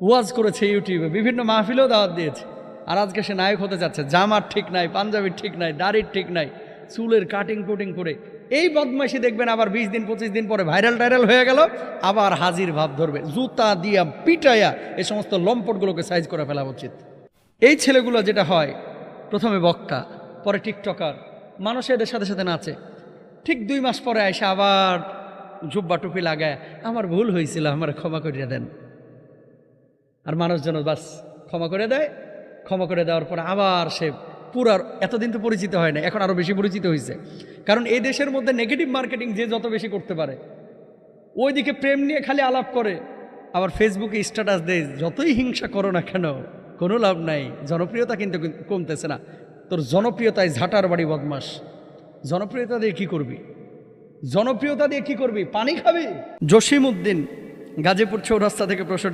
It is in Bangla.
ওয়াজ করেছে ইউটিউবে, বিভিন্ন মাহফিলেও দাওয়াত দিয়েছে। আর আজকে সে নায়ক হতে যাচ্ছে। জামার ঠিক নাই, পাঞ্জাবির ঠিক নাই, দাড়ির ঠিক নাই, চুলের কাটিং কুটিং করে এই বদমাইশি দেখবেন আবার 20 দিন 25 দিন পরে ভাইরাল টাইরাল হয়ে গেল, আবার হাজির ভাব ধরবে। জুতা দিয়া পিটাইয়া এই সমস্ত লম্পটগুলোকে সাইজ করে ফেলা উচিত। এই ছেলেগুলো যেটা হয়, প্রথমে বক্তা, পরে টিকটকার, মানুষ এদের সাথে সাথে নাচে। ঠিক 2 মাস পরে এসে আবার জুব্বা টুপি লাগায়, আমার ভুল হয়েছিল, আমার ক্ষমা করিয়া দেন। আর মানুষজন বাস ক্ষমা করে দেয়। ক্ষমা করে দেওয়ার পরে আবার সে পুরার, এতদিন তো পরিচিত হয় না, এখন আরও বেশি পরিচিত হয়েছে। কারণ এই দেশের মধ্যে নেগেটিভ মার্কেটিং যে যত বেশি করতে পারে, ওইদিকে প্রেম নিয়ে খালি আলাপ করে, আবার ফেসবুকে স্ট্যাটাস দেয়, যতই হিংসা করো না কেন কোনো লাভ নাই, জনপ্রিয়তা কিন্তু কমতেছে না। তোর জনপ্রিয়তায় ঝাঁটার বাড়ি বদমাস। জনপ্রিয়তা দিয়ে কি করবি? জনপ্রিয়তা দিয়ে কি করবি? পানি খাবি? জসিম উদ্দিন গাজীপুর চৌরাস্তা থেকে প্রশ্নটি